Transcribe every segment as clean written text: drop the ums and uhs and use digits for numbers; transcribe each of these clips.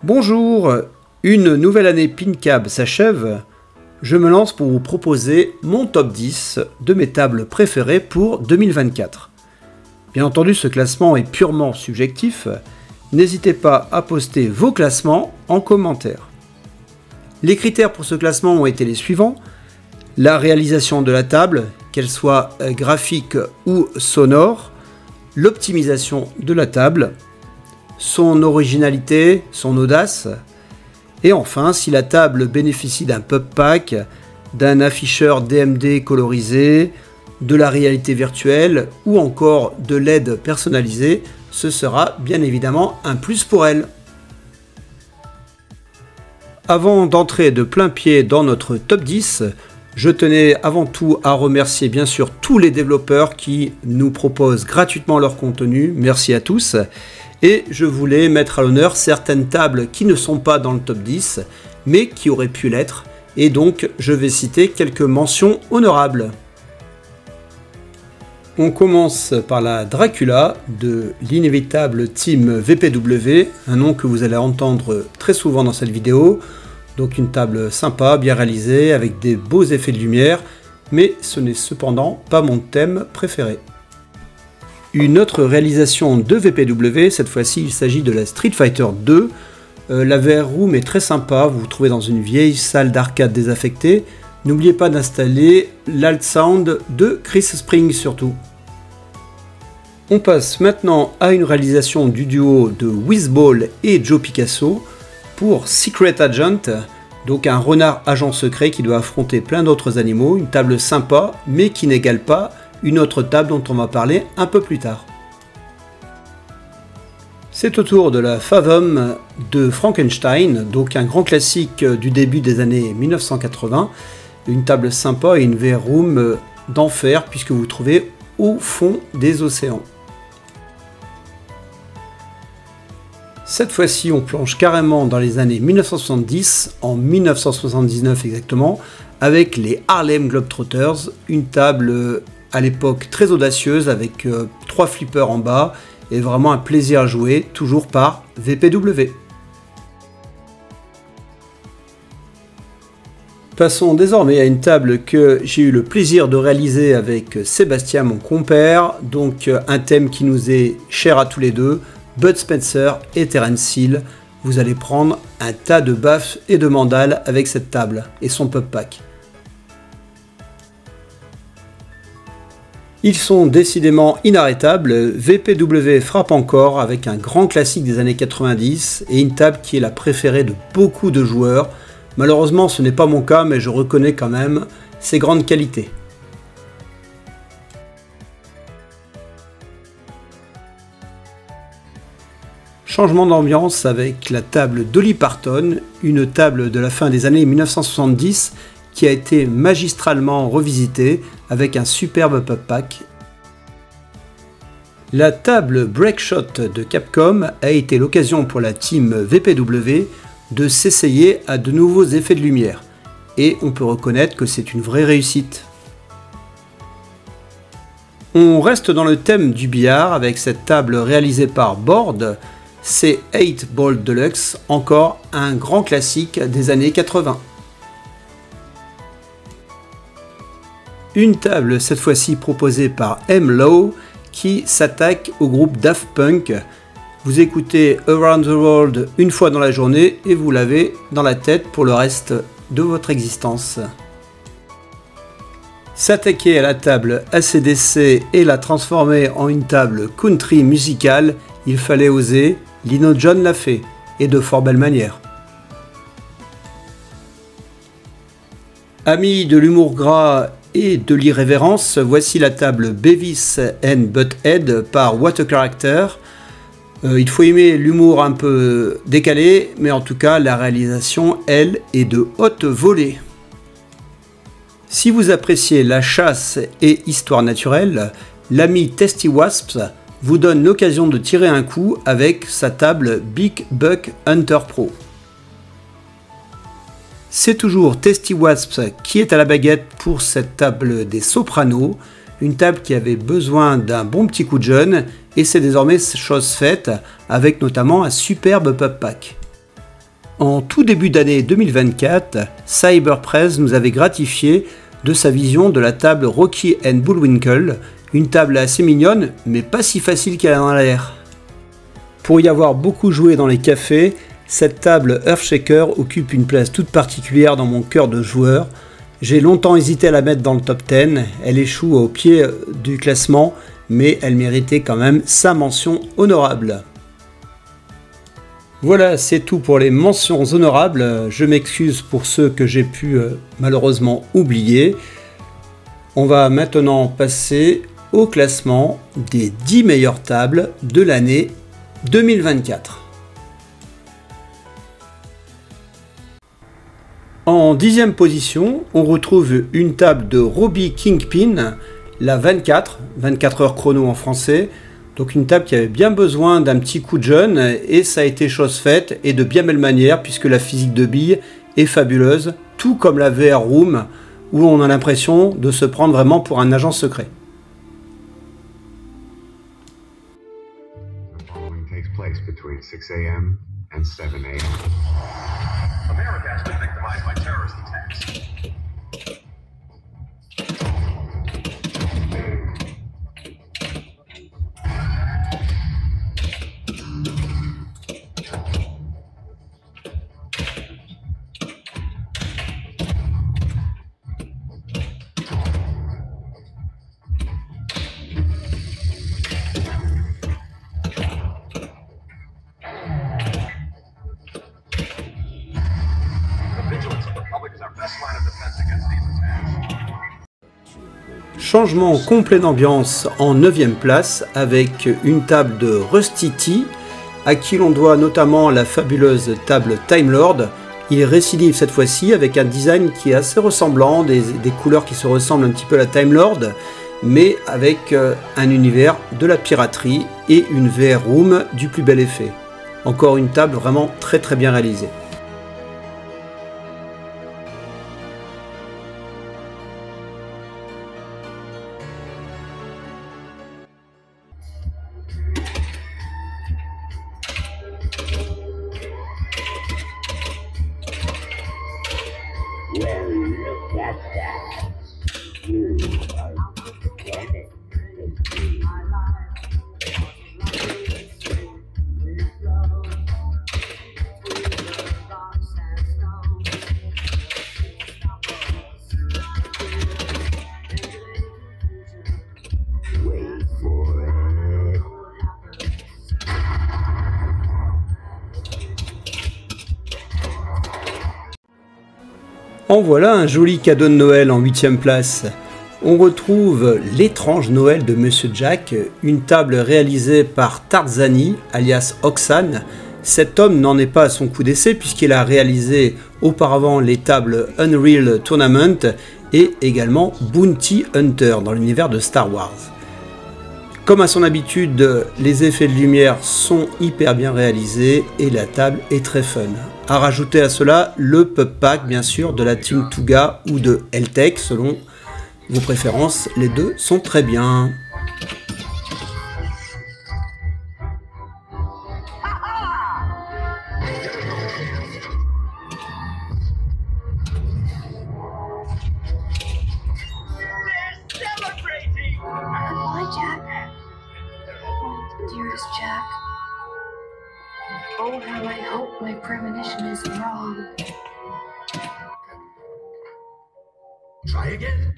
Bonjour, une nouvelle année PinCab s'achève. Je me lance pour vous proposer mon top 10 de mes tables préférées pour 2024. Bien entendu, ce classement est purement subjectif. N'hésitez pas à poster vos classements en commentaire. Les critères pour ce classement ont été les suivants. La réalisation de la table, qu'elle soit graphique ou sonore, l'optimisation de la table, son originalité, son audace, et enfin si la table bénéficie d'un pub pack, d'un afficheur DMD colorisé, de la réalité virtuelle ou encore de l'aide personnalisée, ce sera bien évidemment un plus pour elle. Avant d'entrer de plein pied dans notre top 10, je tenais avant tout à remercier bien sûr tous les développeurs qui nous proposent gratuitement leur contenu. Merci à tous. Et je voulais mettre à l'honneur certaines tables qui ne sont pas dans le top 10, mais qui auraient pu l'être. Et donc je vais citer quelques mentions honorables. On commence par la Dracula de l'inévitable team VPW, un nom que vous allez entendre très souvent dans cette vidéo. Donc une table sympa, bien réalisée, avec des beaux effets de lumière, mais ce n'est cependant pas mon thème préféré. Une autre réalisation de VPW, cette fois-ci il s'agit de la Street Fighter 2. La VR Room est très sympa, vous vous trouvez dans une vieille salle d'arcade désaffectée. N'oubliez pas d'installer l'Alt Sound de Chris Spring surtout. On passe maintenant à une réalisation du duo de Wizball et Joe Picasso pour Secret Agent, donc un renard agent secret qui doit affronter plein d'autres animaux, une table sympa mais qui n'égale pas une autre table dont on va parler un peu plus tard. C'est au tour de la Fathom de Frankenstein, donc un grand classique du début des années 1980, une table sympa et une VR Room d'enfer puisque vous vous trouvez au fond des océans. Cette fois-ci, on plonge carrément dans les années 1970, en 1979 exactement, avec les Harlem Globetrotters, une table à l'époque très audacieuse avec 3 flippers en bas et vraiment un plaisir à jouer, toujours par VPW. Passons désormais à une table que j'ai eu le plaisir de réaliser avec Sébastien, mon compère, donc un thème qui nous est cher à tous les deux, Bud Spencer et Terence Hill. Vous allez prendre un tas de baffes et de mandales avec cette table et son pub pack. Ils sont décidément inarrêtables, VPW frappe encore avec un grand classique des années 90 et une table qui est la préférée de beaucoup de joueurs. Malheureusement ce n'est pas mon cas mais je reconnais quand même ses grandes qualités. Changement d'ambiance avec la table Dolly Parton, une table de la fin des années 1970 qui a été magistralement revisitée avec un superbe pub pack. La table Breakshot de Capcom a été l'occasion pour la team VPW de s'essayer à de nouveaux effets de lumière et on peut reconnaître que c'est une vraie réussite. On reste dans le thème du billard avec cette table réalisée par Board. C'est 8 Ball Deluxe, encore un grand classique des années 80. Une table cette fois-ci proposée par M. Lowe qui s'attaque au groupe Daft Punk. Vous écoutez Around the World une fois dans la journée et vous l'avez dans la tête pour le reste de votre existence. S'attaquer à la table AC/DC et la transformer en une table country musicale, il fallait oser. Lino John l'a fait, et de fort belle manière. Amis de l'humour gras et de l'irrévérence, voici la table Beavis and Butthead par What a Character. Il faut aimer l'humour un peu décalé, mais en tout cas la réalisation, elle, est de haute volée. Si vous appréciez la chasse et histoire naturelle, l'ami Tasty Wasps vous donne l'occasion de tirer un coup avec sa table Big Buck Hunter Pro. C'est toujours Tasty Wasps qui est à la baguette pour cette table des Sopranos, une table qui avait besoin d'un bon petit coup de jeune et c'est désormais chose faite avec notamment un superbe pub pack. En tout début d'année 2024, Cyberpress nous avait gratifié de sa vision de la table Rocky & Bullwinkle, une table assez mignonne mais pas si facile qu'elle a dans l'air. Pour y avoir beaucoup joué dans les cafés, cette table Earthshaker occupe une place toute particulière dans mon cœur de joueur. J'ai longtemps hésité à la mettre dans le top 10, elle échoue au pied du classement, mais elle méritait quand même sa mention honorable. Voilà, c'est tout pour les mentions honorables. Je m'excuse pour ceux que j'ai pu malheureusement oublier. On va maintenant passer au classement des 10 meilleures tables de l'année 2024. En 10e position, on retrouve une table de Robbie Kingpin, la 24 heures chrono en français. Donc une table qui avait bien besoin d'un petit coup de jeune et ça a été chose faite et de bien belle manière puisque la physique de bille est fabuleuse, tout comme la VR Room où on a l'impression de se prendre vraiment pour un agent secret. Between 6 a.m. and 7 a.m. America has been victimized by terrorist attacks. Changement complet d'ambiance en 9e place avec une table de Rusty T, à qui l'on doit notamment la fabuleuse table Time Lord. Il récidive cette fois-ci avec un design qui est assez ressemblant, des couleurs qui se ressemblent un petit peu à la Time Lord, mais avec un univers de la piraterie et une VR Room du plus bel effet. Encore une table vraiment très bien réalisée. En voilà un joli cadeau de Noël en 8e place. On retrouve l'étrange Noël de Monsieur Jack, une table réalisée par Tarzani, alias Oxan. Cet homme n'en est pas à son coup d'essai puisqu'il a réalisé auparavant les tables Unreal Tournament et également Bounty Hunter dans l'univers de Star Wars. Comme à son habitude, les effets de lumière sont hyper bien réalisés et la table est très fun. À rajouter à cela le pub pack bien sûr de la Team Tuga ou de Heltech selon vos préférences, les deux sont très bien. Dearest Jack, oh how I hope my premonition is wrong. Try again.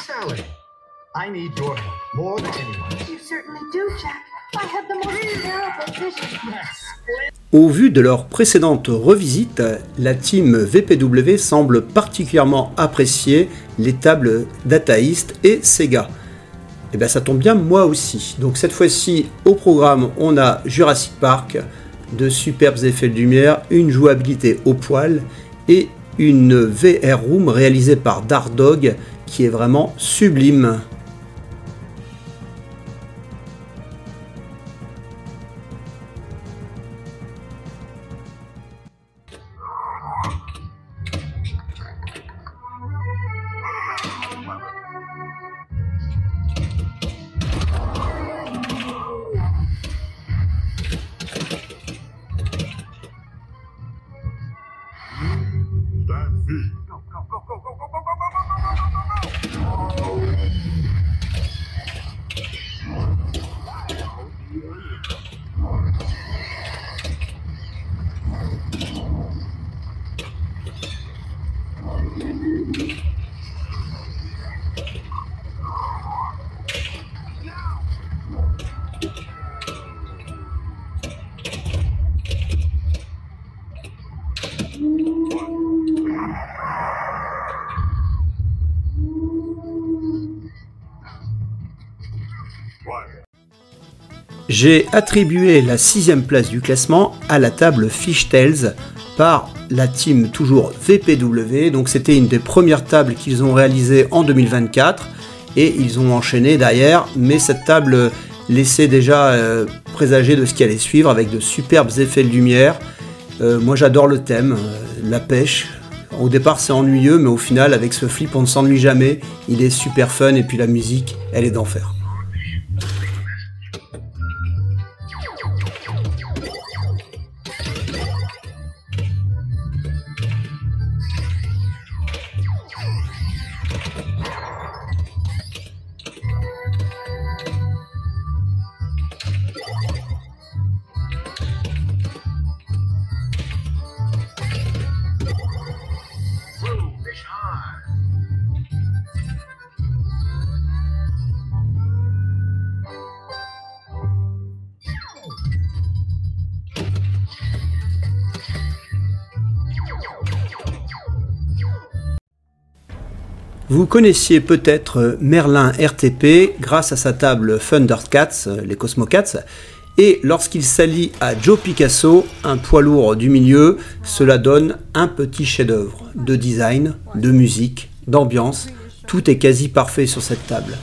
Sally, I need your help more than anyone. You certainly do, Jack. I have the most terrible vision. Au vu de leur précédente revisite, la team VPW semble particulièrement apprécier les tables Data East et Sega. Et bien ça tombe bien, moi aussi. Donc cette fois-ci, au programme, on a Jurassic Park, de superbes effets de lumière, une jouabilité au poil et une VR Room réalisée par Dark Dog qui est vraiment sublime. J'ai attribué la 6e place du classement à la table Fishtails par la team toujours VPW. Donc c'était une des premières tables qu'ils ont réalisées en 2024 et ils ont enchaîné derrière, mais cette table laissait déjà présager de ce qui allait suivre avec de superbes effets de lumière. Moi j'adore le thème, la pêche. Au départ c'est ennuyeux, mais au final avec ce flip on ne s'ennuie jamais, il est super fun et puis la musique elle est d'enfer. Vous connaissiez peut-être Merlin RTP grâce à sa table Thundercats, les Cosmocats, et lorsqu'il s'allie à Joe Picasso, un poids lourd du milieu, cela donne un petit chef-d'œuvre de design, de musique, d'ambiance, tout est quasi parfait sur cette table.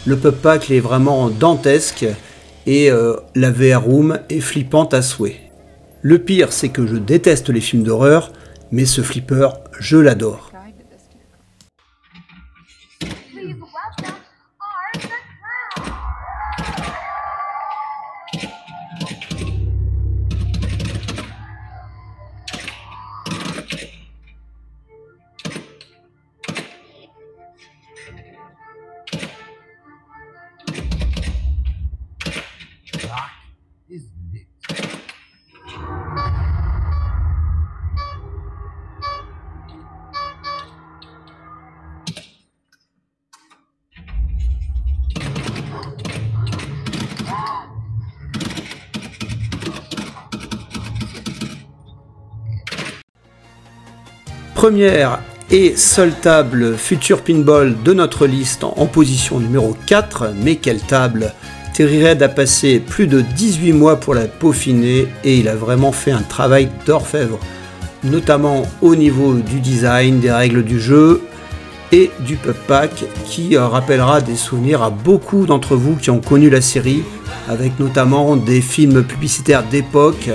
Le Pub Pack est vraiment dantesque et la VR Room est flippante à souhait. Le pire, c'est que je déteste les films d'horreur, mais ce flipper, je l'adore. Please welcome Art the Clown. Première et seule table Future Pinball de notre liste en position numéro 4, mais quelle table! Terry Red a passé plus de 18 mois pour la peaufiner et il a vraiment fait un travail d'orfèvre, notamment au niveau du design, des règles du jeu et du Pub Pack qui rappellera des souvenirs à beaucoup d'entre vous qui ont connu la série, avec notamment des films publicitaires d'époque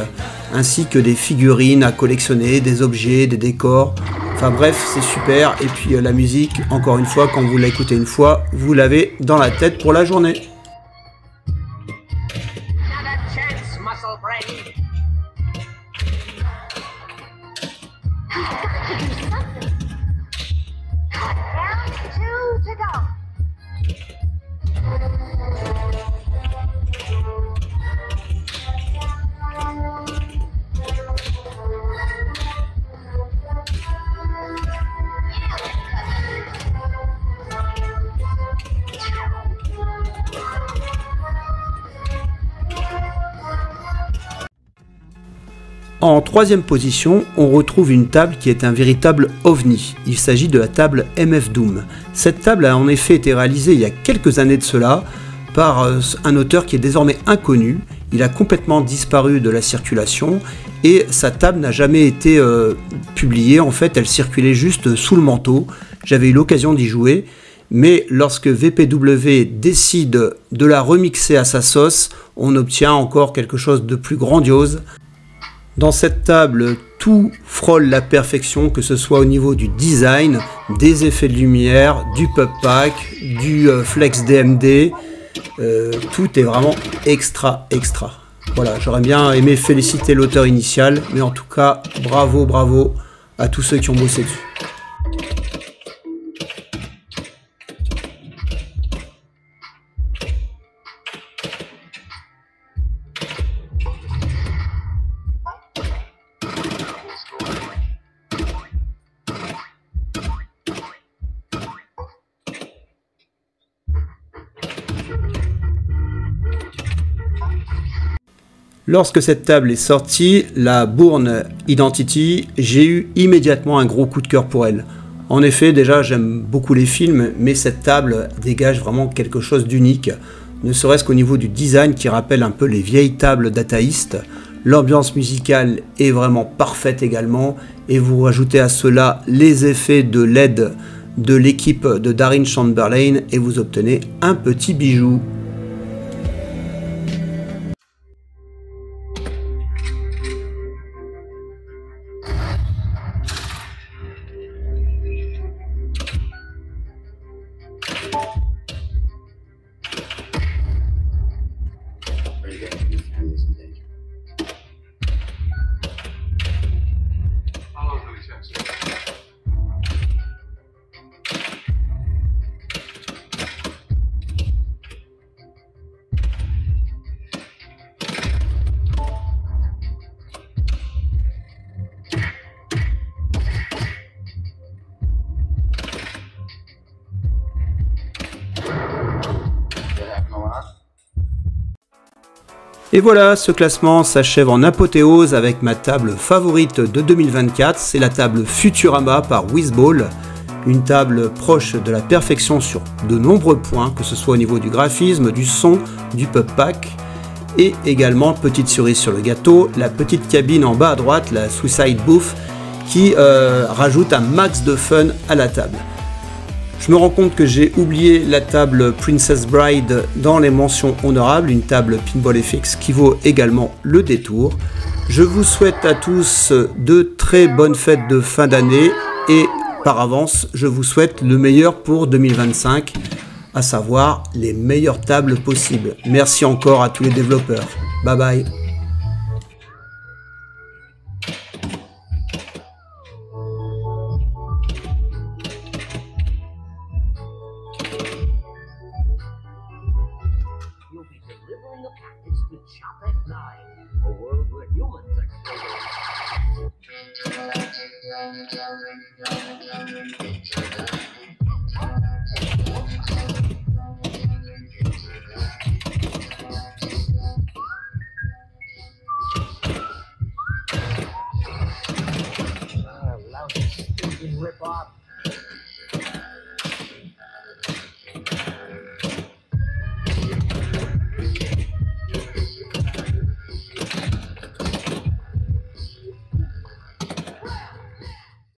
ainsi que des figurines à collectionner, des objets, des décors. Enfin bref, c'est super. Et puis la musique, encore une fois, quand vous l'écoutez une fois, vous l'avez dans la tête pour la journée. Not a chance, muscle brain. Round 2 to go. En troisième position, on retrouve une table qui est un véritable ovni. Il s'agit de la table MF Doom. Cette table a en effet été réalisée il y a quelques années de cela par un auteur qui est désormais inconnu. Il a complètement disparu de la circulation et sa table n'a jamais été publiée. En fait, elle circulait juste sous le manteau. J'avais eu l'occasion d'y jouer, mais lorsque VPW décide de la remixer à sa sauce, on obtient encore quelque chose de plus grandiose. Dans cette table, tout frôle la perfection, que ce soit au niveau du design, des effets de lumière, du Pub Pack, du Flex DMD. Tout est vraiment extra. Voilà, j'aurais bien aimé féliciter l'auteur initial, mais en tout cas, bravo à tous ceux qui ont bossé dessus. Lorsque cette table est sortie, la Bourne Identity, j'ai eu immédiatement un gros coup de cœur pour elle. En effet, déjà j'aime beaucoup les films, mais cette table dégage vraiment quelque chose d'unique. ne serait-ce qu'au niveau du design qui rappelle un peu les vieilles tables dataïstes. L'ambiance musicale est vraiment parfaite également, et vous rajoutez à cela les effets de LED de l'équipe de Darin Chamberlain et vous obtenez un petit bijou. Et voilà, ce classement s'achève en apothéose avec ma table favorite de 2024, c'est la table Futurama par Wizball, une table proche de la perfection sur de nombreux points, que ce soit au niveau du graphisme, du son, du pub pack, et également, petite cerise sur le gâteau, la petite cabine en bas à droite, la Suicide Booth, qui rajoute un max de fun à la table. Je me rends compte que j'ai oublié la table Princess Bride dans les mentions honorables, une table Pinball FX qui vaut également le détour. Je vous souhaite à tous de très bonnes fêtes de fin d'année et par avance, je vous souhaite le meilleur pour 2025, à savoir les meilleures tables possibles. Merci encore à tous les développeurs. Bye bye. You'll be delivering a package to Chapek 9, a world where humans explode. Lousy, stinking rip-off.